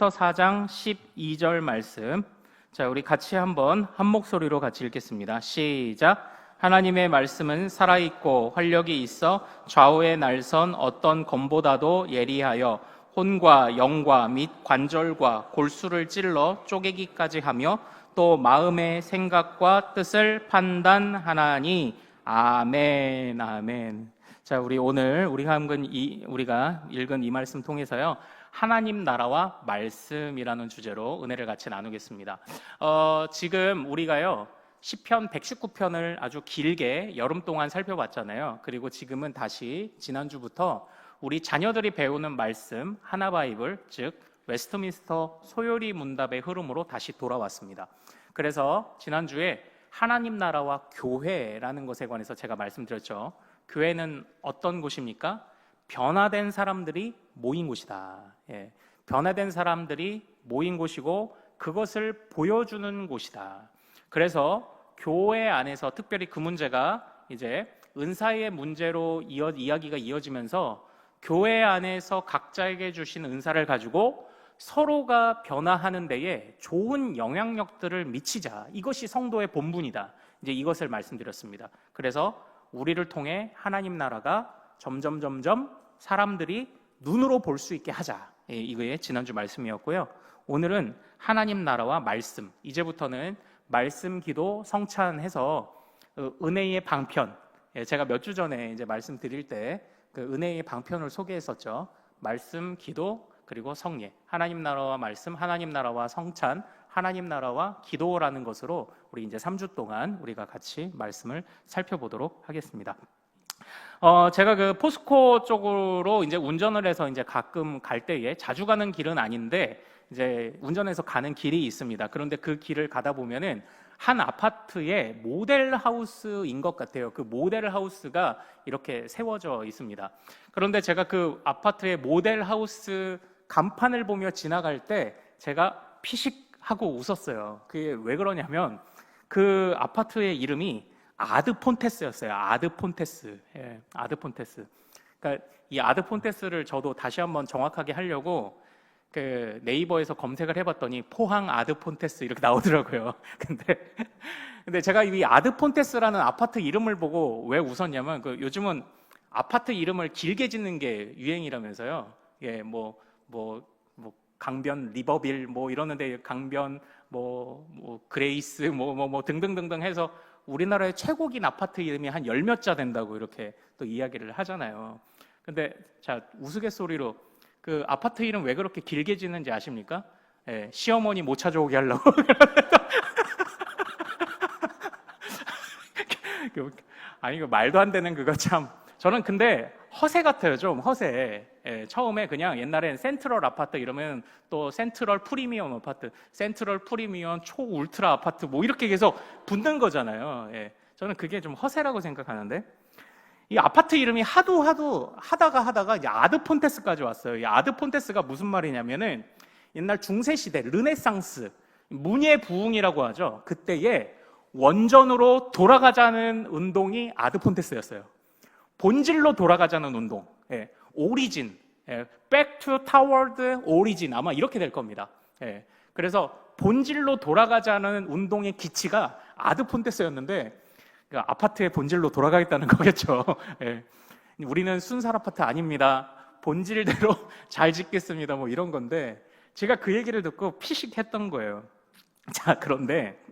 에베소서 4장 12절 말씀. 자, 우리 같이 한번 한 목소리로 같이 읽겠습니다. 시작. 하나님의 말씀은 살아있고 활력이 있어 좌우의 날선 어떤 검보다도 예리하여 혼과 영과 및 관절과 골수를 찔러 쪼개기까지 하며 또 마음의 생각과 뜻을 판단하나니. 아멘. 아멘. 자, 우리 오늘 우리가 읽은 이 말씀 통해서요, 하나님 나라와 말씀이라는 주제로 은혜를 같이 나누겠습니다. 지금 우리가요 시편 119편을 아주 길게 여름 동안 살펴봤잖아요. 그리고 지금은 다시 지난주부터 우리 자녀들이 배우는 말씀 하나바이블, 즉 웨스트민스터 소요리 문답의 흐름으로 다시 돌아왔습니다. 그래서 지난주에 하나님 나라와 교회라는 것에 관해서 제가 말씀드렸죠. 교회는 어떤 곳입니까? 변화된 사람들이 모인 곳이다. 변화된 사람들이 모인 곳이고 그것을 보여주는 곳이다. 그래서 교회 안에서 특별히 그 문제가 이제 은사의 문제로 이야기가 이어지면서 교회 안에서 각자에게 주신 은사를 가지고 서로가 변화하는 데에 좋은 영향력들을 미치자. 이것이 성도의 본분이다. 이제 이것을 말씀드렸습니다. 그래서 우리를 통해 하나님 나라가 점점 사람들이 눈으로 볼 수 있게 하자. 이거의 지난주 말씀이었고요. 오늘은 하나님 나라와 말씀. 이제부터는 말씀, 기도, 성찬해서 은혜의 방편. 제가 몇 주 전에 이제 말씀드릴 때 그 은혜의 방편을 소개했었죠. 말씀, 기도, 그리고 성례. 하나님 나라와 말씀, 하나님 나라와 성찬, 하나님 나라와 기도라는 것으로 우리 이제 3주 동안 우리가 같이 말씀을 살펴보도록 하겠습니다. 제가 그 포스코 쪽으로 이제 운전을 해서 이제 가끔 갈 때에 자주 가는 길은 아닌데 이제 운전해서 가는 길이 있습니다. 그런데 그 길을 가다 보면은 한 아파트의 모델 하우스인 것 같아요. 그 모델 하우스가 이렇게 세워져 있습니다. 그런데 제가 그 아파트의 모델 하우스 간판을 보며 지나갈 때 제가 피식하고 웃었어요. 그게 왜 그러냐면 그 아파트의 이름이 아드폰테스였어요. 아드폰테스. 아드폰테스. 그러니까 이 아드폰테스를 저도 다시 한번 정확하게 하려고 그 네이버에서 검색을 해봤더니 포항 아드폰테스 이렇게 나오더라고요. 근데 제가 이 아드폰테스라는 아파트 이름을 보고 왜 웃었냐면 그 요즘은 아파트 이름을 길게 짓는 게 유행이라면서요. 강변 리버빌 이러는데 강변 그레이스 등등등등 해서 우리나라의 최고긴 아파트 이름이 한 열 몇 자 된다고 이렇게 또 이야기를 하잖아요. 근데 자, 우스갯소리로 그 아파트 이름 왜 그렇게 길게 짓는지 아십니까? 시어머니 못 찾아오게 하려고. 아니, 그 말도 안 되는 그거 참. 저는 근데 허세 같아요, 좀 허세. 처음에 그냥 옛날엔 센트럴 아파트 이러면 또 센트럴 프리미엄 아파트, 센트럴 프리미엄 초 울트라 아파트 이렇게 계속 붙는 거잖아요. 저는 그게 좀 허세라고 생각하는데 이 아파트 이름이 하다가 이제 아드폰테스까지 왔어요. 이 아드폰테스가 무슨 말이냐면은 옛날 중세 시대 르네상스 문예 부흥이라고 하죠. 그때에 원전으로 돌아가자는 운동이 아드폰테스였어요. 본질로 돌아가자는 운동, 오리진, back to toward origin 아마 이렇게 될 겁니다. 그래서 본질로 돌아가자는 운동의 기치가 아드폰테스였는데 그 아파트의 본질로 돌아가겠다는 거겠죠. 우리는 순살 아파트 아닙니다. 본질대로 잘 짓겠습니다. 이런 건데 제가 그 얘기를 듣고 피식했던 거예요. 자, 그런데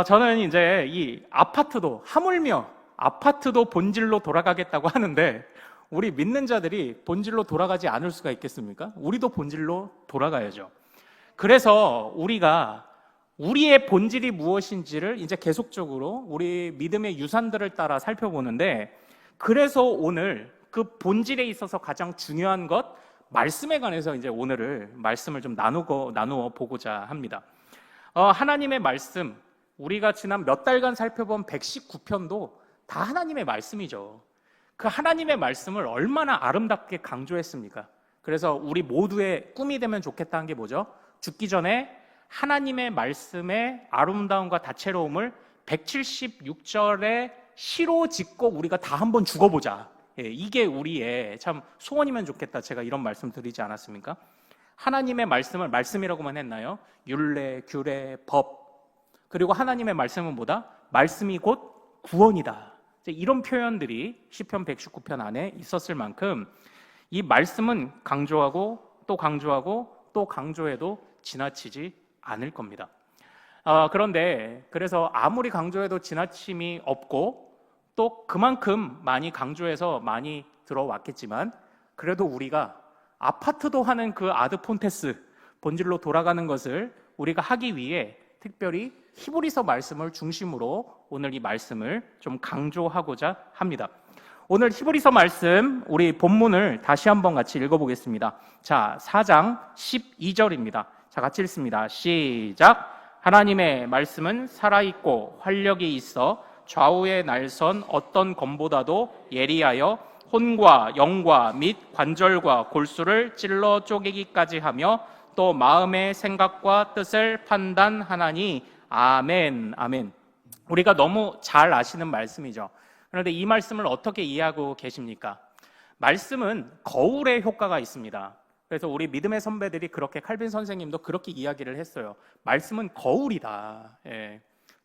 저는 이제 이 아파트도 하물며 아파트도 본질로 돌아가겠다고 하는데 우리 믿는 자들이 본질로 돌아가지 않을 수가 있겠습니까? 우리도 본질로 돌아가야죠. 그래서 우리가 우리의 본질이 무엇인지를 이제 계속적으로 우리 믿음의 유산들을 따라 살펴보는데 그래서 오늘 그 본질에 있어서 가장 중요한 것 말씀에 관해서 이제 오늘을 말씀을 좀 나누어 보고자 합니다. 하나님의 말씀 우리가 지난 몇 달간 살펴본 119편도 다 하나님의 말씀이죠. 그 하나님의 말씀을 얼마나 아름답게 강조했습니까? 그래서 우리 모두의 꿈이 되면 좋겠다는 게 뭐죠? 죽기 전에 하나님의 말씀의 아름다움과 다채로움을 176절의 시로 짓고 우리가 다 한번 죽어보자. 이게 우리의 참 소원이면 좋겠다. 제가 이런 말씀 드리지 않았습니까? 하나님의 말씀을 말씀이라고만 했나요? 율례, 규례, 법. 그리고 하나님의 말씀은 뭐다? 말씀이 곧 구원이다. 이런 표현들이 시편 119편 안에 있었을 만큼 이 말씀은 강조하고 또 강조하고 또 강조해도 지나치지 않을 겁니다. 그런데 그래서 아무리 강조해도 지나침이 없고 또 그만큼 많이 강조해서 많이 들어왔겠지만 그래도 우리가 아파트도 하는 그 아드폰테스 본질로 돌아가는 것을 우리가 하기 위해 특별히 히브리서 말씀을 중심으로 오늘 이 말씀을 좀 강조하고자 합니다. 오늘 히브리서 말씀 우리 본문을 다시 한번 같이 읽어보겠습니다. 자, 4장 12절입니다. 자, 같이 읽습니다. 시작. 하나님의 말씀은 살아있고 활력이 있어 좌우의 날선 어떤 검보다도 예리하여 혼과 영과 및 관절과 골수를 찔러 쪼개기까지 하며 또 마음의 생각과 뜻을 판단하나니 아멘. 아멘. 우리가 너무 잘 아시는 말씀이죠. 그런데 이 말씀을 어떻게 이해하고 계십니까? 말씀은 거울의 효과가 있습니다. 그래서 우리 믿음의 선배들이 그렇게 칼빈 선생님도 그렇게 이야기를 했어요. 말씀은 거울이다. 예.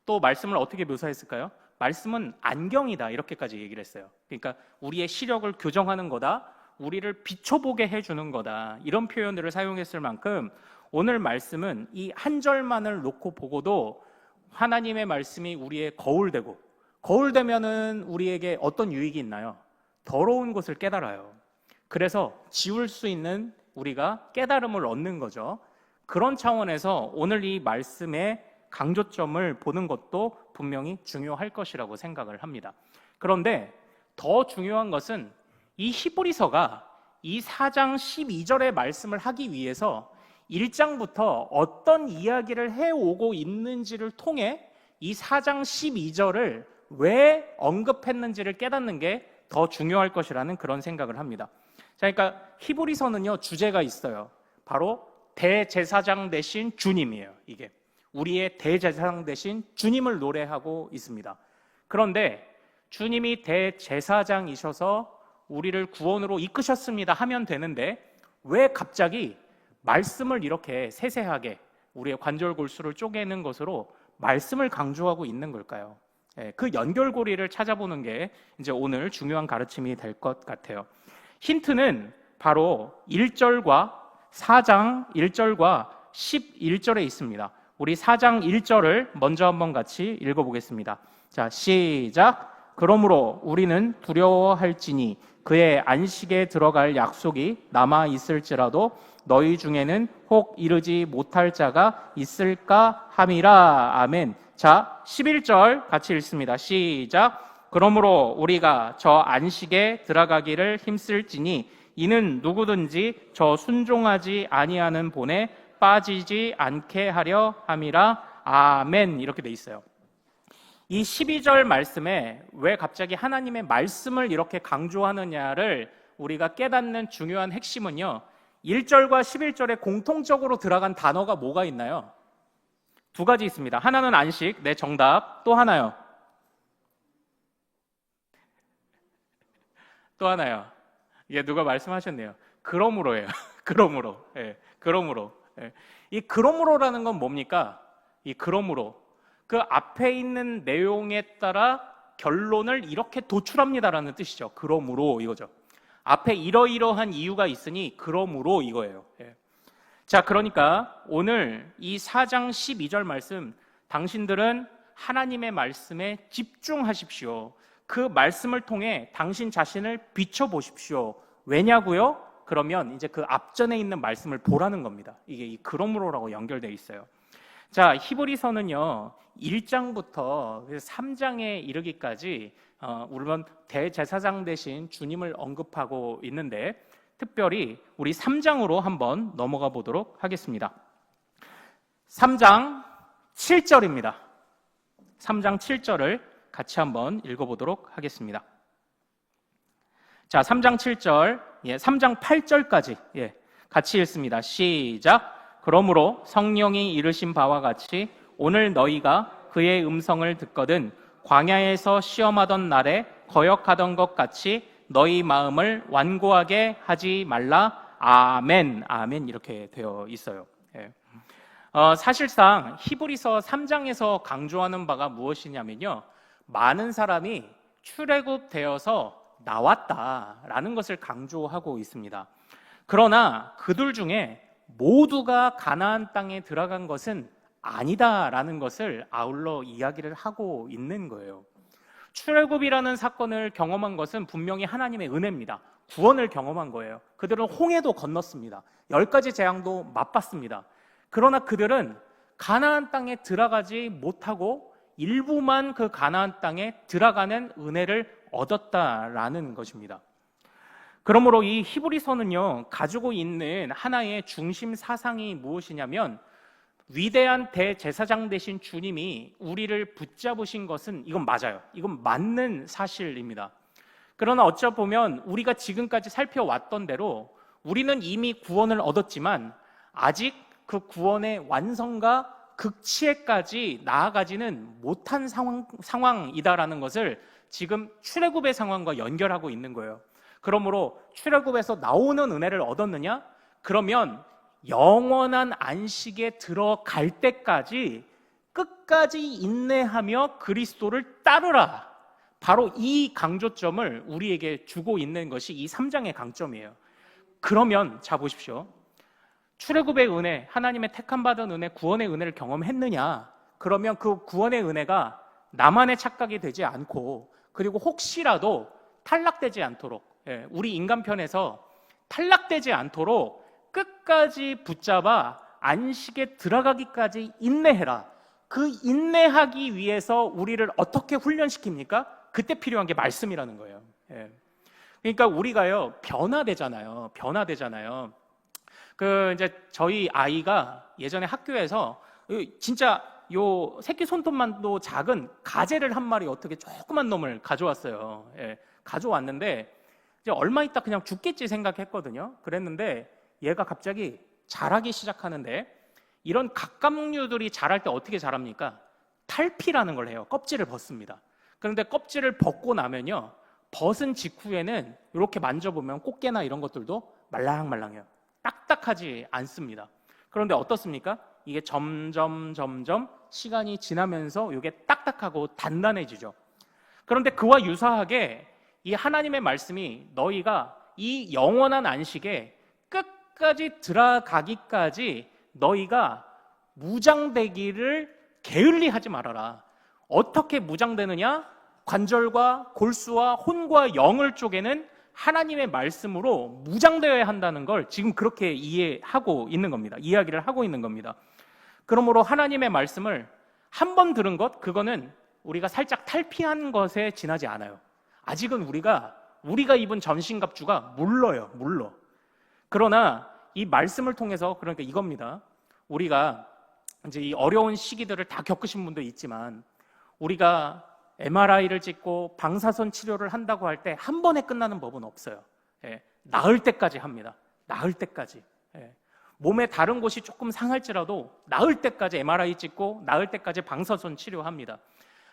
또 말씀을 어떻게 묘사했을까요? 말씀은 안경이다. 이렇게까지 얘기를 했어요. 그러니까 우리의 시력을 교정하는 거다. 우리를 비춰보게 해주는 거다. 이런 표현들을 사용했을 만큼 오늘 말씀은 이 한 절만을 놓고 보고도 하나님의 말씀이 우리의 거울되고 거울되면은 우리에게 어떤 유익이 있나요? 더러운 것을 깨달아요. 그래서 지울 수 있는 우리가 깨달음을 얻는 거죠. 그런 차원에서 오늘 이 말씀의 강조점을 보는 것도 분명히 중요할 것이라고 생각을 합니다. 그런데 더 중요한 것은 이 히브리서가 이 4장 12절의 말씀을 하기 위해서 1장부터 어떤 이야기를 해오고 있는지를 통해 이 4장 12절을 왜 언급했는지를 깨닫는 게 더 중요할 것이라는 그런 생각을 합니다. 자, 그러니까 히브리서는요 주제가 있어요. 바로 대제사장 되신 주님이에요. 이게 우리의 대제사장 되신 주님을 노래하고 있습니다. 그런데 주님이 대제사장이셔서 우리를 구원으로 이끄셨습니다 하면 되는데 왜 갑자기 말씀을 이렇게 세세하게 우리의 관절골수를 쪼개는 것으로 말씀을 강조하고 있는 걸까요? 그 연결고리를 찾아보는 게 이제 오늘 중요한 가르침이 될 것 같아요. 힌트는 바로 1절과 4장 1절과 11절에 있습니다. 우리 4장 1절을 먼저 한번 같이 읽어보겠습니다. 자, 시작. 그러므로 우리는 두려워할지니 그의 안식에 들어갈 약속이 남아 있을지라도 너희 중에는 혹 이르지 못할 자가 있을까 함이라. 아멘. 자, 11절 같이 읽습니다. 시작. 그러므로 우리가 저 안식에 들어가기를 힘쓸지니 이는 누구든지 저 순종하지 아니하는 본에 빠지지 않게 하려 함이라. 아멘. 이렇게 돼 있어요. 이 12절 말씀에 왜 갑자기 하나님의 말씀을 이렇게 강조하느냐를 우리가 깨닫는 중요한 핵심은요 1절과 11절에 공통적으로 들어간 단어가 뭐가 있나요? 두 가지 있습니다. 하나는 안식, 네, 정답. 또 하나요. 또 하나요. 이게 누가 말씀하셨네요. 그러므로예요. 그러므로. 예, 그러므로. 예. 이 그러므로라는 건 뭡니까? 이 그러므로. 그 앞에 있는 내용에 따라 결론을 이렇게 도출합니다라는 뜻이죠. 그러므로 이거죠. 앞에 이러이러한 이유가 있으니 그러므로 이거예요. 예. 자, 그러니까 오늘 이 4장 12절 말씀, 당신들은 하나님의 말씀에 집중하십시오. 그 말씀을 통해 당신 자신을 비춰보십시오. 왜냐고요? 그러면 이제 그 앞전에 있는 말씀을 보라는 겁니다. 이게 이 그러므로라고 연결되어 있어요. 자, 히브리서는요 1장부터 3장에 이르기까지 물론 대제사장 대신 주님을 언급하고 있는데 특별히 우리 3장으로 한번 넘어가 보도록 하겠습니다. 3장 7절입니다. 3장 7절을 같이 한번 읽어보도록 하겠습니다. 자, 3장 7절, 3장 8절까지 같이 읽습니다. 시작. 그러므로 성령이 이르신 바와 같이 오늘 너희가 그의 음성을 듣거든 광야에서 시험하던 날에 거역하던 것 같이 너희 마음을 완고하게 하지 말라. 아멘, 아멘 이렇게 되어 있어요. 예. 사실상 히브리서 3장에서 강조하는 바가 무엇이냐면요, 많은 사람이 출애굽되어서 나왔다라는 것을 강조하고 있습니다. 그러나 그들 중에 모두가 가나안 땅에 들어간 것은 아니다라는 것을 아울러 이야기를 하고 있는 거예요. 출애굽이라는 사건을 경험한 것은 분명히 하나님의 은혜입니다. 구원을 경험한 거예요. 그들은 홍해도 건넜습니다. 10가지 재앙도 맛봤습니다. 그러나 그들은 가나안 땅에 들어가지 못하고 일부만 그 가나안 땅에 들어가는 은혜를 얻었다라는 것입니다. 그러므로 이 히브리서는요, 가지고 있는 하나의 중심 사상이 무엇이냐면, 위대한 대제사장 되신 주님이 우리를 붙잡으신 것은 이건 맞아요. 이건 맞는 사실입니다. 그러나 어찌 보면 우리가 지금까지 살펴왔던 대로 우리는 이미 구원을 얻었지만 아직 그 구원의 완성과 극치에까지 나아가지는 못한 상황이다라는 것을 지금 출애굽의 상황과 연결하고 있는 거예요. 그러므로 출애굽에서 나오는 은혜를 얻었느냐? 그러면 영원한 안식에 들어갈 때까지 끝까지 인내하며 그리스도를 따르라. 바로 이 강조점을 우리에게 주고 있는 것이 이 3장의 강점이에요. 그러면 자 보십시오. 출애굽의 은혜, 하나님의 택함받은 은혜, 구원의 은혜를 경험했느냐? 그러면 그 구원의 은혜가 나만의 착각이 되지 않고, 그리고 혹시라도 탈락되지 않도록, 우리 인간편에서 탈락되지 않도록 끝까지 붙잡아 안식에 들어가기까지 인내해라. 그 인내하기 위해서 우리를 어떻게 훈련시킵니까? 그때 필요한 게 말씀이라는 거예요. 그러니까 우리가요, 변화되잖아요. 이제 저희 아이가 예전에 학교에서 진짜 요 새끼 손톱만도 작은 가재를 한 마리, 어떻게 조그만 놈을 가져왔어요. 가져왔는데 이제 얼마 있다 그냥 죽겠지 생각했거든요. 그랬는데 얘가 갑자기 자라기 시작하는데, 이런 갑각류들이 자랄 때 어떻게 자랍니까? 탈피라는 걸 해요. 껍질을 벗습니다. 그런데 껍질을 벗고 나면요, 벗은 직후에는 이렇게 만져보면 꽃게나 이런 것들도 말랑말랑해요. 딱딱하지 않습니다. 그런데 어떻습니까? 이게 점점 시간이 지나면서 이게 딱딱하고 단단해지죠. 그런데 그와 유사하게 이 하나님의 말씀이 너희가 이 영원한 안식에 끝까지 들어가기까지 너희가 무장되기를 게을리하지 말아라. 어떻게 무장되느냐? 관절과 골수와 혼과 영을 쪼개는 하나님의 말씀으로 무장되어야 한다는 걸 지금 그렇게 이야기를 하고 있는 겁니다. 그러므로 하나님의 말씀을 한 번 들은 것, 그거는 우리가 살짝 탈피한 것에 지나지 않아요. 아직은 우리가 입은 전신갑주가 물러. 그러나 이 말씀을 통해서, 그러니까 이겁니다. 우리가 이제 이 어려운 시기들을 다 겪으신 분도 있지만, 우리가 MRI를 찍고 방사선 치료를 한다고 할 때 한 번에 끝나는 법은 없어요. 나을 때까지 합니다. 나을 때까지. 몸의 다른 곳이 조금 상할지라도 나을 때까지 MRI 찍고 나을 때까지 방사선 치료합니다.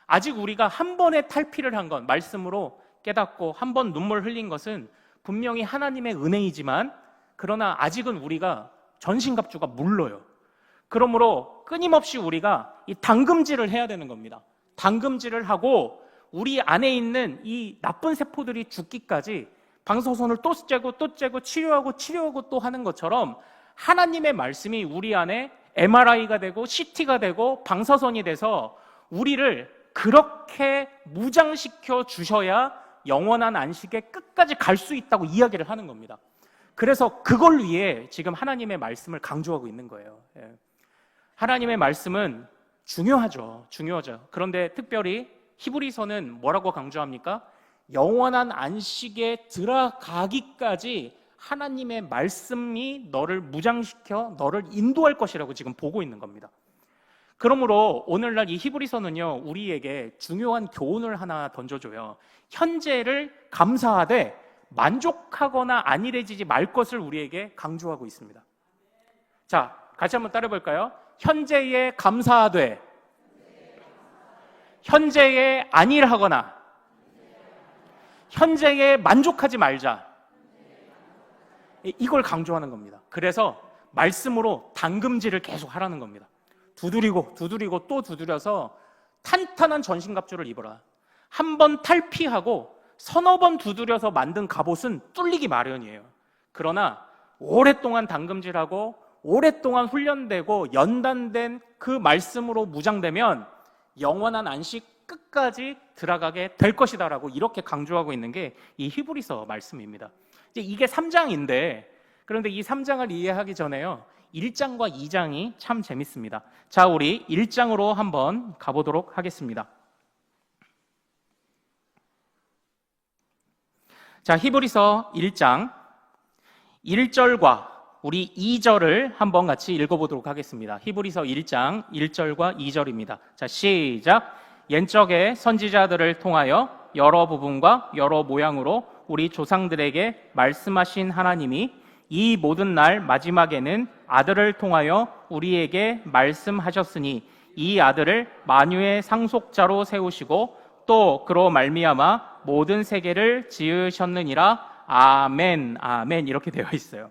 아직 우리가 한 번에 탈피를 한 건, 말씀으로 깨닫고 한 번 눈물 흘린 것은 분명히 하나님의 은혜이지만, 그러나 아직은 우리가 전신갑주가 물러요. 그러므로 끊임없이 우리가 이 당금질을 해야 되는 겁니다. 당금질을 하고 우리 안에 있는 이 나쁜 세포들이 죽기까지 방사선을 또 째고 치료하고 또 하는 것처럼, 하나님의 말씀이 우리 안에 MRI가 되고 CT가 되고 방사선이 돼서 우리를 그렇게 무장시켜 주셔야 영원한 안식에 끝까지 갈 수 있다고 이야기를 하는 겁니다. 그래서 그걸 위해 지금 하나님의 말씀을 강조하고 있는 거예요. 하나님의 말씀은 중요하죠. 그런데 특별히 히브리서는 뭐라고 강조합니까? 영원한 안식에 들어가기까지 하나님의 말씀이 너를 무장시켜 너를 인도할 것이라고 지금 보고 있는 겁니다. 그러므로 오늘날 이 히브리서는요, 우리에게 중요한 교훈을 하나 던져줘요. 현재를 감사하되 만족하거나 안일해지지 말 것을 우리에게 강조하고 있습니다. 자, 같이 한번 따라해 볼까요? 현재에 감사하되 현재에 안일하거나 현재에 만족하지 말자. 이걸 강조하는 겁니다. 그래서 말씀으로 담금질을 계속 하라는 겁니다. 두드리고 또 두드려서 탄탄한 전신갑주를 입어라. 한 번 탈피하고 서너 번 두드려서 만든 갑옷은 뚫리기 마련이에요. 그러나 오랫동안 담금질하고 오랫동안 훈련되고 연단된 그 말씀으로 무장되면 영원한 안식 끝까지 들어가게 될 것이다라고 이렇게 강조하고 있는 게 이 히브리서 말씀입니다. 이게 3장인데 그런데 이 3장을 이해하기 전에요, 1장과 2장이 참 재밌습니다. 자, 우리 1장으로 한번 가보도록 하겠습니다. 자, 히브리서 1장 1절과 우리 2절을 한번 같이 읽어보도록 하겠습니다. 히브리서 1장 1절과 2절입니다. 자, 시작. 옛적의 선지자들을 통하여 여러 부분과 여러 모양으로 우리 조상들에게 말씀하신 하나님이 이 모든 날 마지막에는 아들을 통하여 우리에게 말씀하셨으니 이 아들을 만유의 상속자로 세우시고 또 그로 말미암아 모든 세계를 지으셨느니라. 아멘, 아멘 이렇게 되어 있어요.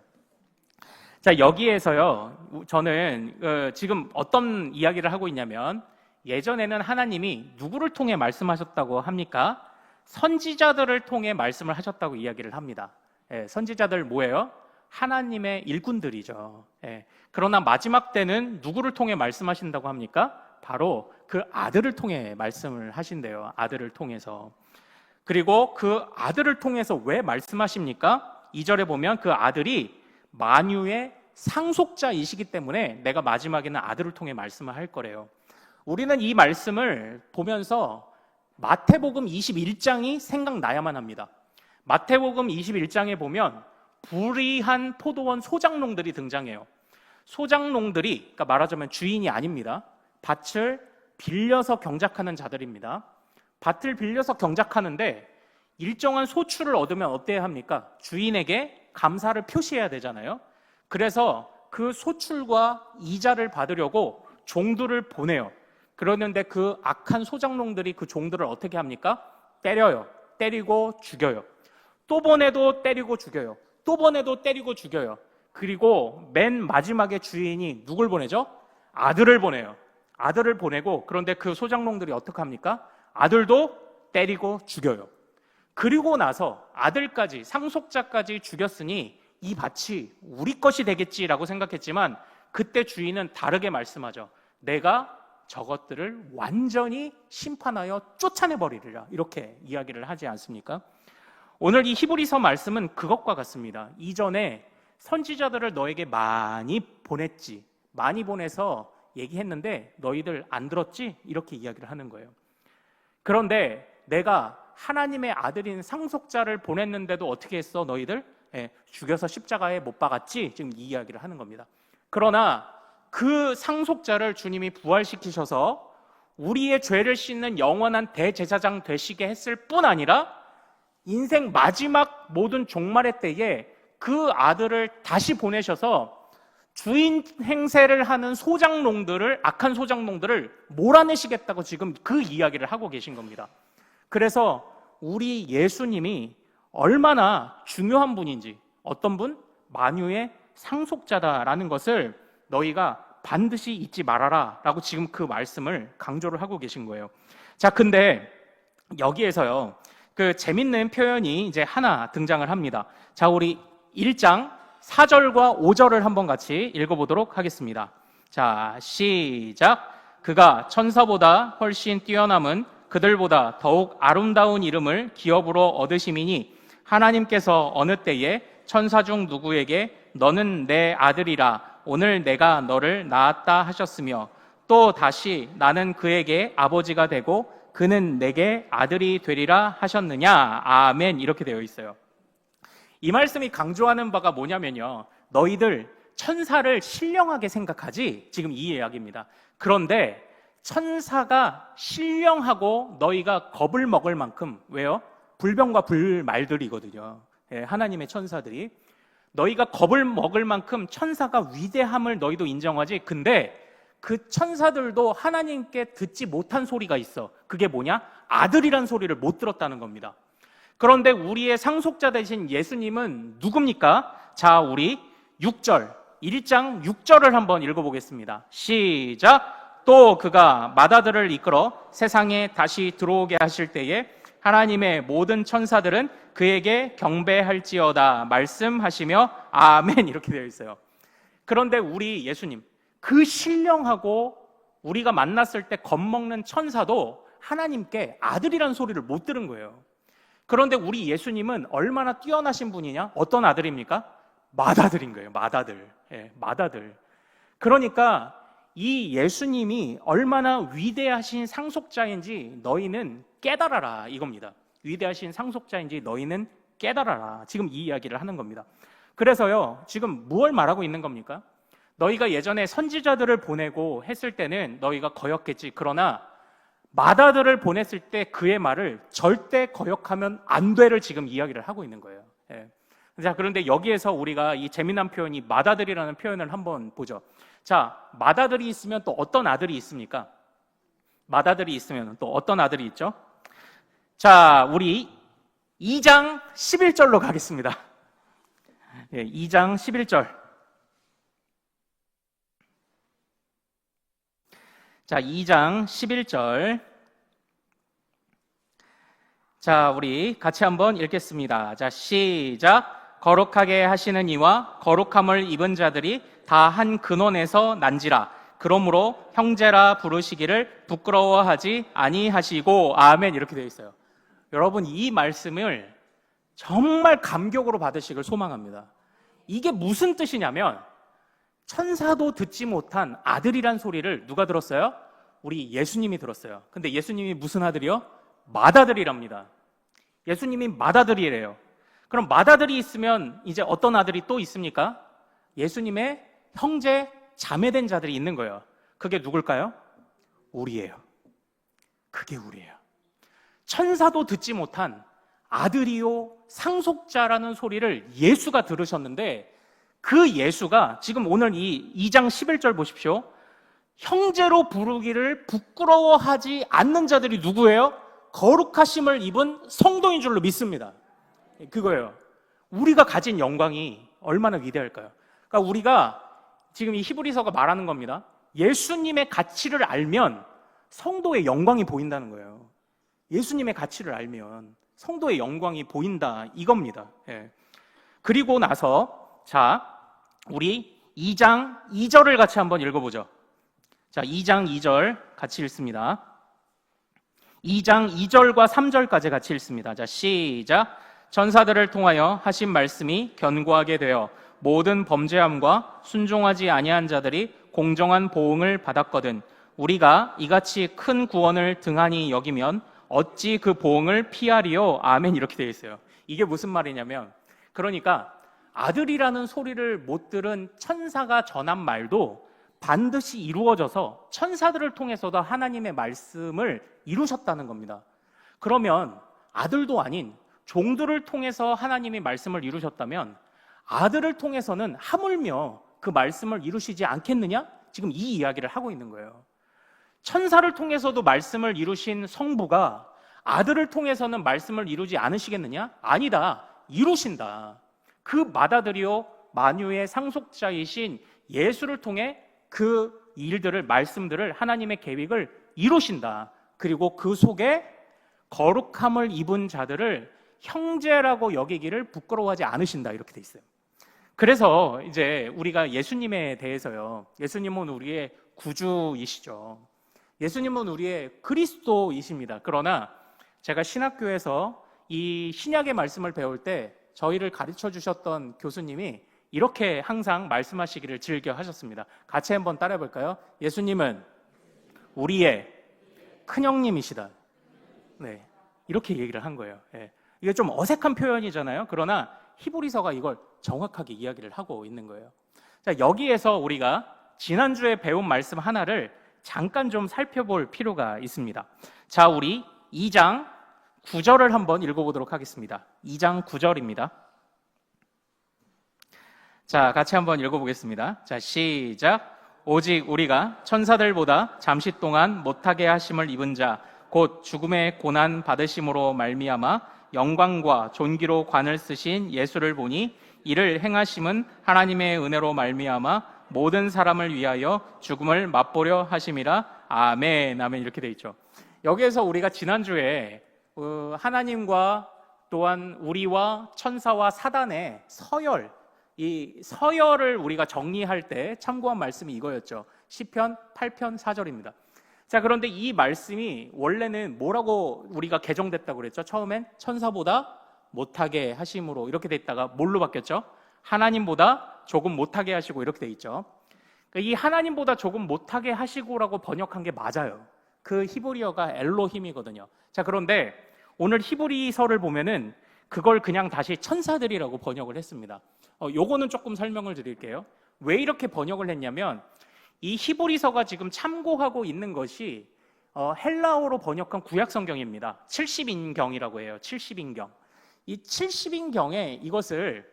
자, 여기에서요, 저는 지금 어떤 이야기를 하고 있냐면 예전에는 하나님이 누구를 통해 말씀하셨다고 합니까? 선지자들을 통해 말씀을 하셨다고 이야기를 합니다. 선지자들 뭐예요? 하나님의 일꾼들이죠. 그러나 마지막 때는 누구를 통해 말씀하신다고 합니까? 바로 그 아들을 통해 말씀을 하신대요. 아들을 통해서. 그리고 그 아들을 통해서 왜 말씀하십니까? 2절에 보면 그 아들이 만유의 상속자이시기 때문에 내가 마지막에는 아들을 통해 말씀을 할 거래요. 우리는 이 말씀을 보면서 마태복음 21장이 생각나야만 합니다. 마태복음 21장에 보면 불의한 포도원 소장농들이 등장해요. 소장농들이, 그러니까 말하자면 주인이 아닙니다. 밭을 빌려서 경작하는 자들입니다. 밭을 빌려서 경작하는데 일정한 소출을 얻으면 어때야 합니까? 주인에게 감사를 표시해야 되잖아요. 그래서 그 소출과 이자를 받으려고 종들을 보내요. 그러는데 그 악한 소장농들이 그 종들을 어떻게 합니까? 때려요. 때리고 죽여요. 또 보내도 때리고 죽여요. 또 보내도 때리고 죽여요. 그리고 맨 마지막에 주인이 누굴 보내죠? 아들을 보내요. 아들을 보내고, 그런데 그 소장농들이 어떻게 합니까? 아들도 때리고 죽여요. 그리고 나서 아들까지, 상속자까지 죽였으니 이 밭이 우리 것이 되겠지라고 생각했지만 그때 주인은 다르게 말씀하죠. 내가 저것들을 완전히 심판하여 쫓아내버리리라, 이렇게 이야기를 하지 않습니까? 오늘 이 히브리서 말씀은 그것과 같습니다. 이전에 선지자들을 너에게 많이 보냈지, 많이 보내서 얘기했는데 너희들 안 들었지? 이렇게 이야기를 하는 거예요. 그런데 내가 하나님의 아들인 상속자를 보냈는데도 어떻게 했어? 너희들 죽여서 십자가에 못 박았지? 지금 이 이야기를 하는 겁니다. 그러나 그 상속자를 주님이 부활시키셔서 우리의 죄를 씻는 영원한 대제사장 되시게 했을 뿐 아니라 인생 마지막 모든 종말의 때에 그 아들을 다시 보내셔서 주인 행세를 하는 소장농들을, 악한 소장농들을 몰아내시겠다고 지금 그 이야기를 하고 계신 겁니다. 그래서 우리 예수님이 얼마나 중요한 분인지, 어떤 분? 만유의 상속자다라는 것을 너희가 반드시 잊지 말아라 라고 지금 그 말씀을 강조를 하고 계신 거예요. 자, 근데 여기에서요, 그 재밌는 표현이 이제 하나 등장을 합니다. 자, 우리 1장 4절과 5절을 한번 같이 읽어보도록 하겠습니다. 자, 시작. 그가 천사보다 훨씬 뛰어남은 그들보다 더욱 아름다운 이름을 기업으로 얻으심이니 하나님께서 어느 때에 천사 중 누구에게 너는 내 아들이라 오늘 내가 너를 낳았다 하셨으며 또 다시 나는 그에게 아버지가 되고 그는 내게 아들이 되리라 하셨느냐. 아멘. 이렇게 되어 있어요. 이 말씀이 강조하는 바가 뭐냐면요, 너희들 천사를 신령하게 생각하지, 지금 이 이야기입니다. 그런데 천사가 신령하고 너희가 겁을 먹을 만큼, 왜요? 불병과 불말들이거든요. 하나님의 천사들이. 너희가 겁을 먹을 만큼 천사가 위대함을 너희도 인정하지. 근데 그 천사들도 하나님께 듣지 못한 소리가 있어. 그게 뭐냐? 아들이란 소리를 못 들었다는 겁니다. 그런데 우리의 상속자 되신 예수님은 누굽니까? 자, 우리 6절, 1장 6절을 한번 읽어보겠습니다. 시작. 또 그가 맏아들을 이끌어 세상에 다시 들어오게 하실 때에 하나님의 모든 천사들은 그에게 경배할지어다 말씀하시며 아멘 이렇게 되어 있어요. 그런데 우리 예수님, 그 신령하고 우리가 만났을 때 겁먹는 천사도 하나님께 아들이란 소리를 못 들은 거예요. 그런데 우리 예수님은 얼마나 뛰어나신 분이냐? 어떤 아들입니까? 맏아들인 거예요. 맏아들. 예, 맏아들. 그러니까 이 예수님이 얼마나 위대하신 상속자인지 너희는 깨달아라 이겁니다. 위대하신 상속자인지 너희는 깨달아라. 지금 이 이야기를 하는 겁니다. 그래서요, 지금 무엇을 말하고 있는 겁니까? 너희가 예전에 선지자들을 보내고 했을 때는 너희가 거역했지. 그러나 맏아들을 보냈을 때 그의 말을 절대 거역하면 안 돼를 지금 이야기를 하고 있는 거예요. 예. 자, 그런데 여기에서 우리가 이 재미난 표현이 맏아들이라는 표현을 한번 보죠. 자, 맏아들이 있으면 또 어떤 아들이 있습니까? 맏아들이 있으면 또 어떤 아들이 있죠? 자, 우리 2장 11절로 가겠습니다. 예, 2장 11절. 자, 2장 11절. 자, 우리 같이 한번 읽겠습니다. 자, 시작. 거룩하게 하시는 이와 거룩함을 입은 자들이 다 한 근원에서 난지라. 그러므로 형제라 부르시기를 부끄러워하지 아니하시고 아멘 이렇게 되어 있어요. 여러분, 이 말씀을 정말 감격으로 받으시길 소망합니다. 이게 무슨 뜻이냐면 천사도 듣지 못한 아들이란 소리를 누가 들었어요? 우리 예수님이 들었어요. 근데 예수님이 무슨 아들이요? 맏아들이랍니다. 예수님이 맏아들이래요. 그럼 맏아들이 있으면 이제 어떤 아들이 또 있습니까? 예수님의 형제, 자매된 자들이 있는 거예요. 그게 누굴까요? 우리예요. 그게 우리예요. 천사도 듣지 못한 아들이요 상속자라는 소리를 예수가 들으셨는데 그 예수가 지금 오늘 이 2장 11절 보십시오. 형제로 부르기를 부끄러워하지 않는 자들이 누구예요? 거룩하심을 입은 성도인 줄로 믿습니다. 그거예요. 우리가 가진 영광이 얼마나 위대할까요? 그러니까 우리가 지금 이 히브리서가 말하는 겁니다. 예수님의 가치를 알면 성도의 영광이 보인다는 거예요. 예수님의 가치를 알면 성도의 영광이 보인다 이겁니다. 예. 그리고 나서 자, 우리 2장 2절을 같이 한번 읽어보죠. 자, 2장 2절 같이 읽습니다. 2장 2절과 3절까지 같이 읽습니다. 자, 시작. 전사들을 통하여 하신 말씀이 견고하게 되어 모든 범죄함과 순종하지 아니한 자들이 공정한 보응을 받았거든 우리가 이같이 큰 구원을 등한히 여기면 어찌 그 보응을 피하리요? 아멘 이렇게 되어 있어요. 이게 무슨 말이냐면 그러니까 아들이라는 소리를 못 들은 천사가 전한 말도 반드시 이루어져서 천사들을 통해서도 하나님의 말씀을 이루셨다는 겁니다. 그러면 아들도 아닌 종들을 통해서 하나님이 말씀을 이루셨다면 아들을 통해서는 하물며 그 말씀을 이루시지 않겠느냐? 지금 이 이야기를 하고 있는 거예요. 천사를 통해서도 말씀을 이루신 성부가 아들을 통해서는 말씀을 이루지 않으시겠느냐? 아니다. 이루신다. 그 맏아들이요 만유의 상속자이신 예수를 통해 그 일들을 말씀들을 하나님의 계획을 이루신다. 그리고 그 속에 거룩함을 입은 자들을 형제라고 여기기를 부끄러워하지 않으신다 이렇게 돼 있어요. 그래서 이제 우리가 예수님에 대해서요, 예수님은 우리의 구주이시죠. 예수님은 우리의 그리스도이십니다. 그러나 제가 신학교에서 이 신약의 말씀을 배울 때 저희를 가르쳐 주셨던 교수님이 이렇게 항상 말씀하시기를 즐겨 하셨습니다. 같이 한번 따라해 볼까요? 예수님은 우리의 큰형님이시다. 네, 이렇게 얘기를 한 거예요. 네. 이게 좀 어색한 표현이잖아요. 그러나 히브리서가 이걸 정확하게 이야기를 하고 있는 거예요. 자, 여기에서 우리가 지난주에 배운 말씀 하나를 잠깐 좀 살펴볼 필요가 있습니다. 자, 우리 2장 9절을 한번 읽어보도록 하겠습니다. 2장 9절입니다. 자, 같이 한번 읽어보겠습니다. 자, 시작. 오직 우리가 천사들보다 잠시 동안 못하게 하심을 입은 자, 곧 죽음의 고난 받으심으로 말미암아 영광과 존귀로 관을 쓰신 예수를 보니 이를 행하심은 하나님의 은혜로 말미암아 모든 사람을 위하여 죽음을 맛보려 하심이라. 아멘. 아멘. 이렇게 돼 있죠. 여기에서 우리가 지난주에 하나님과 또한 우리와 천사와 사단의 서열, 이 서열을 우리가 정리할 때 참고한 말씀이 이거였죠. 시편 8편 4절입니다. 자, 그런데 이 말씀이 원래는 뭐라고 우리가 개정됐다고 그랬죠? 처음엔 천사보다 못하게 하심으로 이렇게 됐다가 뭘로 바뀌었죠? 하나님보다 조금 못하게 하시고 이렇게 돼 있죠. 이 하나님보다 조금 못하게 하시고라고 번역한 게 맞아요. 그 히브리어가 엘로힘이거든요. 자, 그런데 오늘 히브리서를 보면은 그걸 그냥 다시 천사들이라고 번역을 했습니다. 요거는 조금 설명을 드릴게요. 왜 이렇게 번역을 했냐면 이 히브리서가 지금 참고하고 있는 것이 헬라어로 번역한 구약성경입니다. 70인경이라고 해요. 70인경. 이 70인경에 이것을,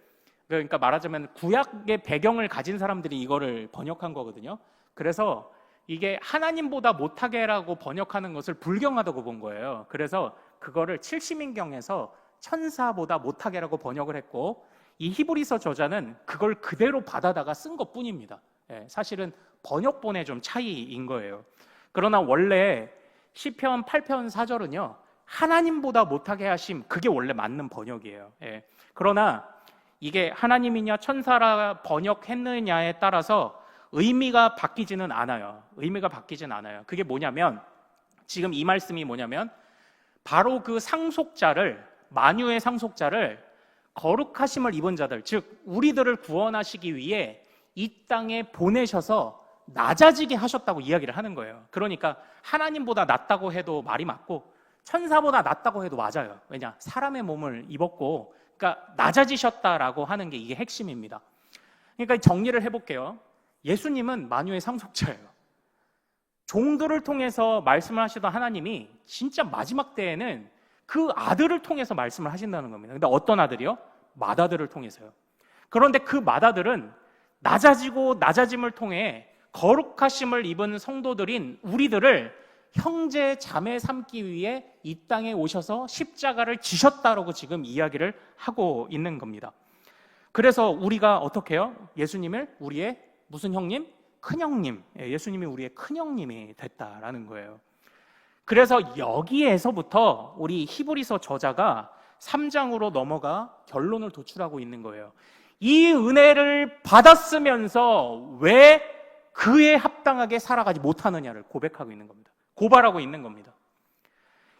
그러니까 말하자면 구약의 배경을 가진 사람들이 이거를 번역한 거거든요. 그래서 이게 하나님보다 못하게라고 번역하는 것을 불경하다고 본 거예요. 그래서 그거를 70인경에서 천사보다 못하게라고 번역을 했고, 이 히브리서 저자는 그걸 그대로 받아다가 쓴 것뿐입니다. 사실은 번역본의 좀 차이인 거예요. 그러나 원래 시편 8편 4절은요 하나님보다 못하게 하심, 그게 원래 맞는 번역이에요. 그러나 이게 하나님이냐 천사라 번역했느냐에 따라서 의미가 바뀌지는 않아요. 의미가 바뀌진 않아요. 그게 뭐냐면, 지금 이 말씀이 뭐냐면 바로 그 상속자를, 만유의 상속자를 거룩하심을 입은 자들, 즉 우리들을 구원하시기 위해 이 땅에 보내셔서 낮아지게 하셨다고 이야기를 하는 거예요. 그러니까 하나님보다 낫다고 해도 말이 맞고 천사보다 낫다고 해도 맞아요. 왜냐? 사람의 몸을 입었고, 그러니까 낮아지셨다라고 하는 게 이게 핵심입니다. 그러니까 정리를 해볼게요. 예수님은 만유의 상속자예요. 종들을 통해서 말씀을 하시던 하나님이 진짜 마지막 때에는 그 아들을 통해서 말씀을 하신다는 겁니다. 근데 어떤 아들이요? 맏아들을 통해서요. 그런데 그 맏아들은 낮아지고 낮아짐을 통해 거룩하심을 입은 성도들인 우리들을 형제 자매 삼기 위해 이 땅에 오셔서 십자가를 지셨다라고 지금 이야기를 하고 있는 겁니다. 그래서 우리가 어떻게 해요? 예수님을 우리의 무슨 형님? 큰형님. 예수님이 우리의 큰형님이 됐다라는 거예요. 그래서 여기에서부터 우리 히브리서 저자가 3장으로 넘어가 결론을 도출하고 있는 거예요. 이 은혜를 받았으면서 왜 그에 합당하게 살아가지 못하느냐를 고백하고 있는 겁니다. 고발하고 있는 겁니다.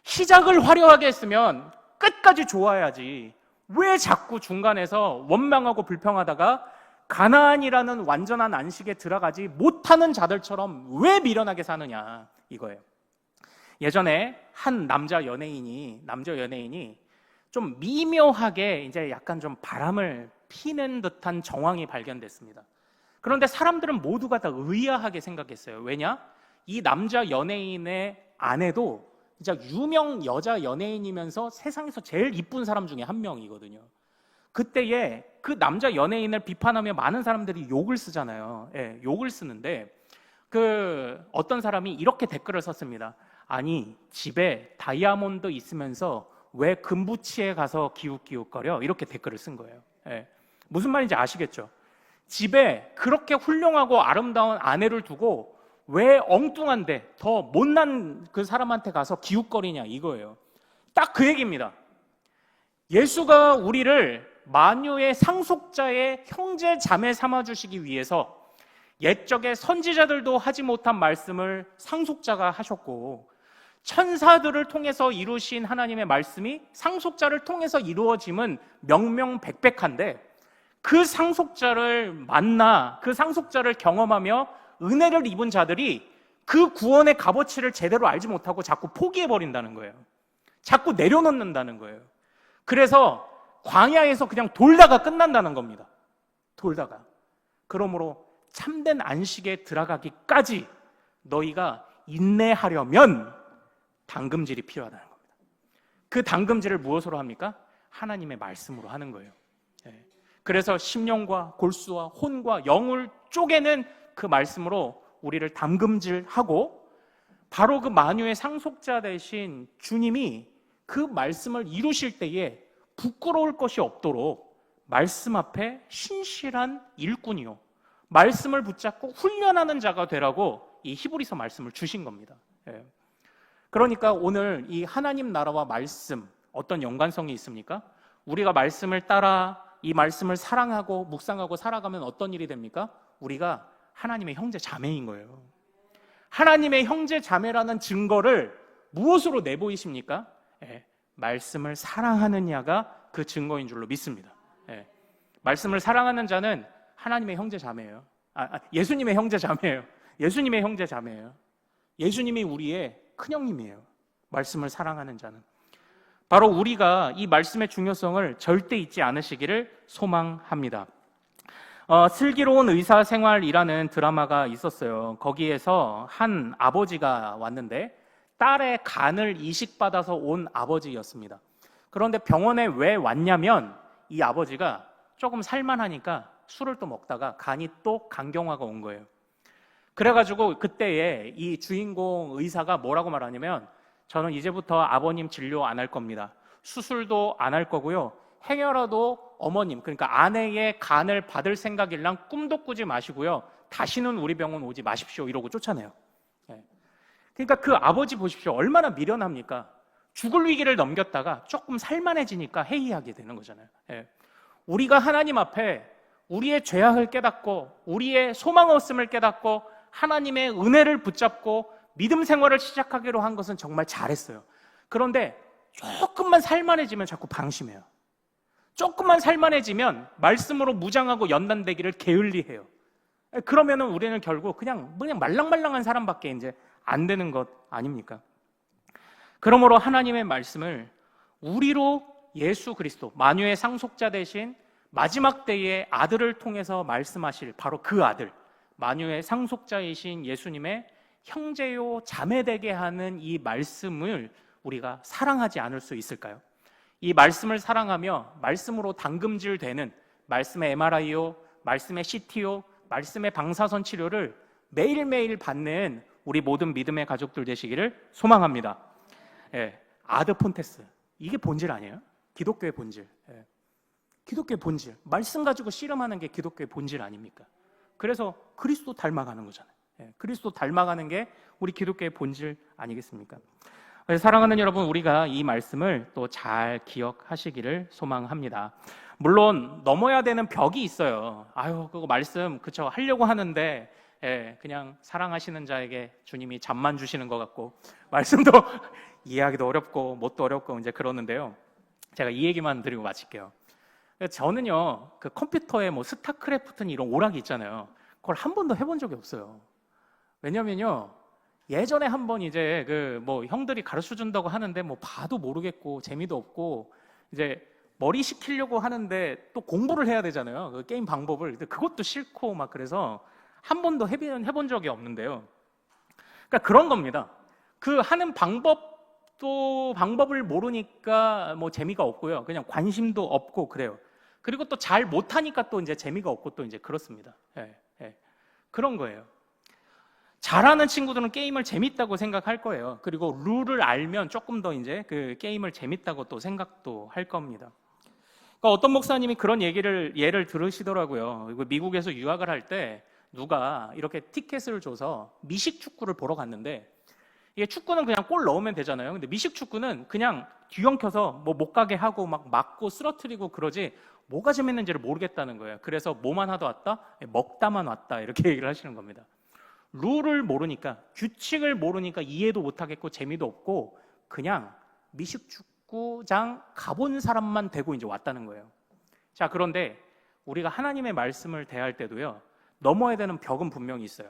시작을 화려하게 했으면 끝까지 좋아야지, 왜 자꾸 중간에서 원망하고 불평하다가 가나안이라는 완전한 안식에 들어가지 못하는 자들처럼 왜 미련하게 사느냐, 이거예요. 예전에 한 남자 연예인이 좀 미묘하게 이제 약간 좀 바람을 피는 듯한 정황이 발견됐습니다. 그런데 사람들은 모두가 다 의아하게 생각했어요. 왜냐? 이 남자 연예인의 아내도 진짜 유명 여자 연예인이면서 세상에서 제일 이쁜 사람 중에 한 명이거든요. 그때에 그 남자 연예인을 비판하며 많은 사람들이 욕을 쓰잖아요. 욕을 쓰는데 그 어떤 사람이 이렇게 댓글을 썼습니다. 아니, 집에 다이아몬드 있으면서 왜 금부치에 가서 기웃기웃거려? 이렇게 댓글을 쓴 거예요. 무슨 말인지 아시겠죠? 집에 그렇게 훌륭하고 아름다운 아내를 두고 왜 엉뚱한데 더 못난 그 사람한테 가서 기웃거리냐, 이거예요. 딱 그 얘기입니다. 예수가 우리를 만유의 상속자의 형제 자매 삼아주시기 위해서 옛적의 선지자들도 하지 못한 말씀을 상속자가 하셨고, 천사들을 통해서 이루신 하나님의 말씀이 상속자를 통해서 이루어짐은 명명백백한데, 그 상속자를 만나 그 상속자를 경험하며 은혜를 입은 자들이 그 구원의 값어치를 제대로 알지 못하고 자꾸 포기해버린다는 거예요. 자꾸 내려놓는다는 거예요. 그래서 광야에서 그냥 돌다가 끝난다는 겁니다. 돌다가. 그러므로 참된 안식에 들어가기까지 너희가 인내하려면 당금질이 필요하다는 겁니다. 그 당금질을 무엇으로 합니까? 하나님의 말씀으로 하는 거예요. 그래서 심령과 골수와 혼과 영을 쪼개는 그 말씀으로 우리를 담금질하고, 바로 그 만유의 상속자 되신 주님이 그 말씀을 이루실 때에 부끄러울 것이 없도록 말씀 앞에 신실한 일꾼이요, 말씀을 붙잡고 훈련하는 자가 되라고 이 히브리서 말씀을 주신 겁니다. 예. 그러니까 오늘 이 하나님 나라와 말씀 어떤 연관성이 있습니까? 우리가 말씀을 따라 이 말씀을 사랑하고 묵상하고 살아가면 어떤 일이 됩니까? 우리가 하나님의 형제 자매인 거예요. 하나님의 형제 자매라는 증거를 무엇으로 내보이십니까? 예, 말씀을 사랑하느냐가 그 증거인 줄로 믿습니다. 예, 말씀을 사랑하는 자는 하나님의 형제 자매예요. 예수님의 형제 자매예요. 예수님의 형제 자매예요. 예수님이 우리의 큰형님이에요. 말씀을 사랑하는 자는. 바로 우리가 이 말씀의 중요성을 절대 잊지 않으시기를 소망합니다. 슬기로운 의사생활이라는 드라마가 있었어요. 거기에서 한 아버지가 왔는데 딸의 간을 이식받아서 온 아버지였습니다. 그런데 병원에 왜 왔냐면 이 아버지가 조금 살만하니까 술을 또 먹다가 간이 또 간경화가 온 거예요. 그래가지고 그때에 이 주인공 의사가 뭐라고 말하냐면, 저는 이제부터 아버님 진료 안 할 겁니다. 수술도 안 할 거고요. 행여라도 어머님, 그러니까 아내의 간을 받을 생각일랑 꿈도 꾸지 마시고요. 다시는 우리 병원 오지 마십시오. 이러고 쫓아내요. 그러니까 그 아버지 보십시오. 얼마나 미련합니까? 죽을 위기를 넘겼다가 조금 살만해지니까 회의하게 되는 거잖아요. 우리가 하나님 앞에 우리의 죄악을 깨닫고 우리의 소망 없음을 깨닫고 하나님의 은혜를 붙잡고 믿음 생활을 시작하기로 한 것은 정말 잘했어요. 그런데 조금만 살만해지면 자꾸 방심해요. 조금만 살만해지면 말씀으로 무장하고 연단되기를 게을리해요. 그러면은 우리는 결국 그냥 말랑말랑한 사람밖에 이제 안 되는 것 아닙니까? 그러므로 하나님의 말씀을 우리로 예수 그리스도 만유의 상속자 대신 마지막 때의 아들을 통해서 말씀하실 바로 그 아들, 만유의 상속자이신 예수님의 형제요 자매되게 하는 이 말씀을 우리가 사랑하지 않을 수 있을까요? 이 말씀을 사랑하며 말씀으로 담금질되는 말씀의 MRI요, 말씀의 CT요, 말씀의 방사선 치료를 매일매일 받는 우리 모든 믿음의 가족들 되시기를 소망합니다. 아드폰테스, 이게 본질 아니에요? 기독교의 본질. 기독교의 본질, 말씀 가지고 씨름하는 게 기독교의 본질 아닙니까? 그래서 그리스도 닮아가는 거잖아요. 그리스도 닮아가는 게 우리 기독교의 본질 아니겠습니까? 사랑하는 여러분, 우리가 이 말씀을 또 잘 기억하시기를 소망합니다. 물론 넘어야 되는 벽이 있어요. 그거 말씀 그쵸 하려고 하는데 그냥 사랑하시는 자에게 주님이 잠만 주시는 것 같고 말씀도 이해하기도 어렵고 뭣도 어렵고 이제 그러는데요. 제가 이 얘기만 드리고 마칠게요. 저는요, 그 컴퓨터에 뭐 스타크래프트는 이런 오락이 있잖아요. 그걸 한 번도 해본 적이 없어요. 왜냐면요, 예전에 한번 이제 그 뭐 형들이 가르쳐 준다고 하는데 뭐 봐도 모르겠고 재미도 없고 이제 머리 식히려고 하는데 또 공부를 해야 되잖아요. 그 게임 방법을. 근데 그것도 싫고 막 그래서 한 번도 해본 적이 없는데요. 그러니까 그런 겁니다. 그 하는 방법을 모르니까 뭐 재미가 없고요. 그냥 관심도 없고 그래요. 그리고 또 잘 못하니까 또 이제 재미가 없고 또 이제 그렇습니다. 그런 거예요. 잘하는 친구들은 게임을 재밌다고 생각할 거예요. 그리고 룰을 알면 조금 더 이제 그 게임을 재밌다고 또 생각도 할 겁니다. 그러니까 어떤 목사님이 그런 예를 들으시더라고요. 미국에서 유학을 할 때 누가 이렇게 티켓을 줘서 미식 축구를 보러 갔는데, 이게 축구는 그냥 골 넣으면 되잖아요. 근데 미식 축구는 그냥 뒤엉켜서 뭐 못 가게 하고 막 맞고 쓰러뜨리고 그러지 뭐가 재밌는지를 모르겠다는 거예요. 그래서 뭐만 하다 왔다? 먹다만 왔다. 이렇게 얘기를 하시는 겁니다. 룰을 모르니까, 규칙을 모르니까 이해도 못하겠고 재미도 없고 그냥 미식 축구장 가본 사람만 되고 이제 왔다는 거예요. 자, 그런데 우리가 하나님의 말씀을 대할 때도요, 넘어야 되는 벽은 분명히 있어요.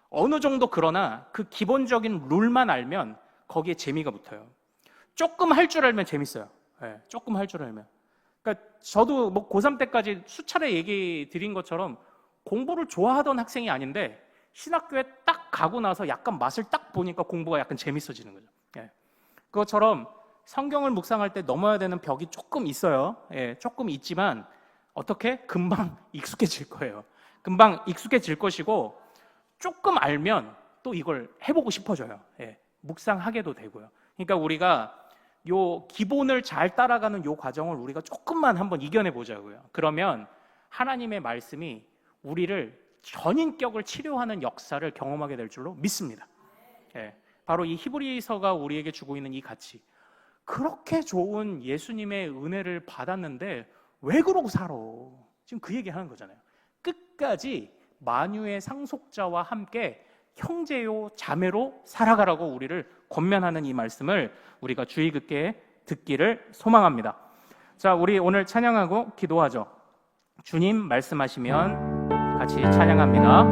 어느 정도 그러나 그 기본적인 룰만 알면 거기에 재미가 붙어요. 조금 할 줄 알면 재밌어요. 조금 할 줄 알면. 그러니까 저도 뭐 고3 때까지 수차례 얘기 드린 것처럼 공부를 좋아하던 학생이 아닌데 신학교에 딱 가고 나서 약간 맛을 딱 보니까 공부가 약간 재밌어지는 거죠. 그것처럼 성경을 묵상할 때 넘어야 되는 벽이 조금 있어요. 조금 있지만 어떻게? 금방 익숙해질 거예요. 금방 익숙해질 것이고 조금 알면 또 이걸 해보고 싶어져요. 묵상하게도 되고요. 그러니까 우리가 요 기본을 잘 따라가는 요 과정을 우리가 조금만 한번 이겨내 보자고요. 그러면 하나님의 말씀이 우리를 전인격을 치료하는 역사를 경험하게 될 줄로 믿습니다. 예, 바로 이 히브리서가 우리에게 주고 있는 이 가치. 그렇게 좋은 예수님의 은혜를 받았는데 왜 그러고 살아? 지금 그 얘기하는 거잖아요. 끝까지 만유의 상속자와 함께 형제요 자매로 살아가라고 우리를 권면하는 이 말씀을 우리가 주의 깊게 듣기를 소망합니다. 자, 우리 오늘 찬양하고 기도하죠. 주님 말씀하시면 같이 찬양합니다.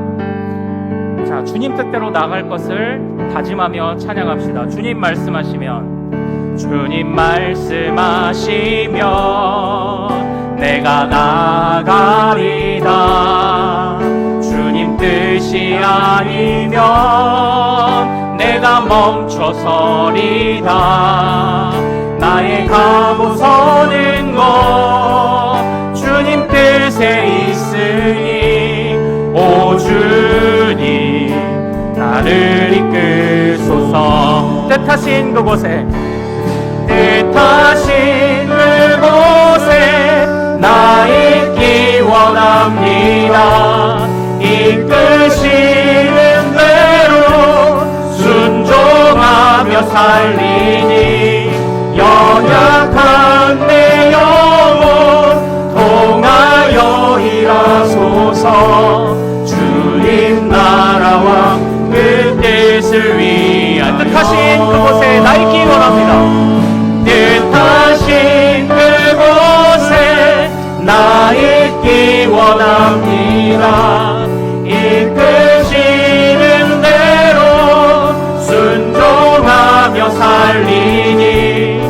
자, 주님 뜻대로 나갈 것을 다짐하며 찬양합시다. 주님 말씀하시면, 주님 말씀하시면 내가 나가리다. 주님 뜻이 아니면 내가 멈춰서리다. 나의 가고 서는 것 주님 뜻에 있으니, 오 주님 나를 이끄소서. 뜻하신 그곳에 나 있기 원합니다. 이끄시는 대로 순종하며 살리니, 연약한 내 영혼 통하여 일하소서. 주님 나라와 그 뜻을 위한 뜻하신 그곳에 나 있기 원합니다. 뜻하신 그곳에 나 있기 원합니다. 이끄시는 대로 순종하며 살리니,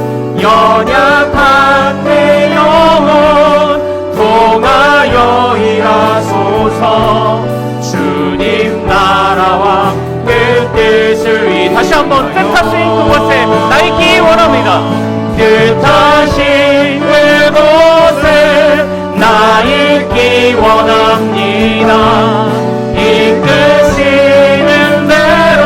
연약한 내 영혼 통하여 일하소서. 주님 나라와 그 뜻을 위해 다시 한번 뜻하신 그곳에 나 있기 원합니다. 뜻하신 그곳에 나 있기 원합니다. 이끄시는 대로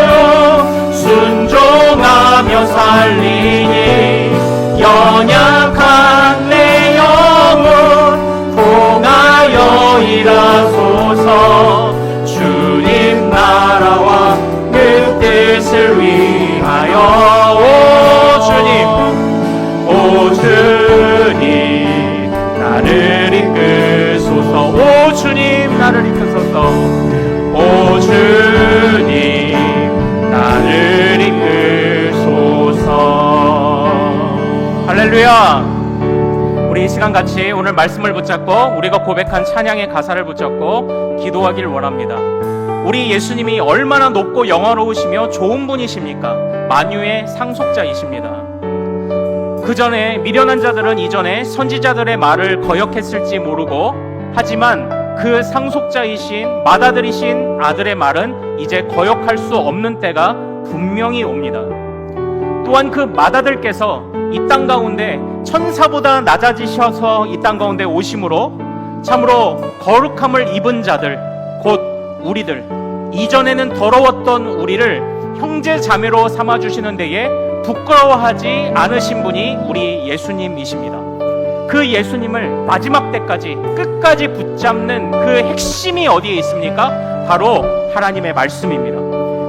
순종하며 살리니, 연약한 내 영혼 통하여 일하소서. 주님 나라와 그 뜻을 위하여. 오 주님 나를 이끄소서. 오 주님 나를 이끄소서. 오 주님 나를 이끄소서. 할렐루야. 우리 이 시간 같이 오늘 말씀을 붙잡고 우리가 고백한 찬양의 가사를 붙잡고 기도하길 원합니다. 우리 예수님이 얼마나 높고 영화로우시며 좋은 분이십니까? 만유의 상속자이십니다. 그 전에 미련한 자들은 이전에 선지자들의 말을 거역했을지 모르고, 하지만 그 상속자이신 맏아들이신 아들의 말은 이제 거역할 수 없는 때가 분명히 옵니다. 또한 그 맏아들께서 이 땅 가운데 천사보다 낮아지셔서 이 땅 가운데 오심으로 참으로 거룩함을 입은 자들, 곧 우리들, 이전에는 더러웠던 우리를 형제 자매로 삼아주시는 데에 부끄러워하지 않으신 분이 우리 예수님이십니다. 그 예수님을 마지막 때까지 끝까지 붙잡는 그 핵심이 어디에 있습니까? 바로 하나님의 말씀입니다.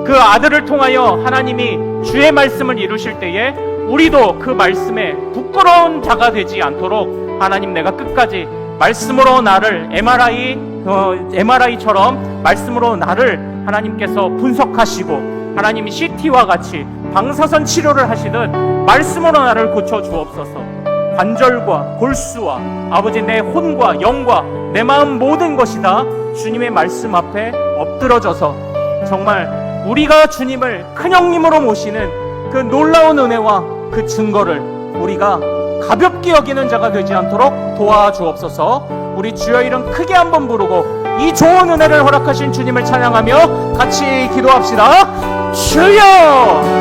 그 아들을 통하여 하나님이 주의 말씀을 이루실 때에 우리도 그 말씀에 부끄러운 자가 되지 않도록, 하나님 내가 끝까지 말씀으로 나를 MRI처럼 말씀으로 나를 하나님께서 분석하시고, 하나님이 CT와 같이 방사선 치료를 하시듯 말씀으로 나를 고쳐 주옵소서. 관절과 골수와 아버지 내 혼과 영과 내 마음 모든 것이 다 주님의 말씀 앞에 엎드러져서 정말 우리가 주님을 큰형님으로 모시는 그 놀라운 은혜와 그 증거를 우리가 가볍게 여기는 자가 되지 않도록 도와주옵소서. 우리 주여 이름 크게 한번 부르고 이 좋은 은혜를 허락하신 주님을 찬양하며 같이 기도합시다. 주여!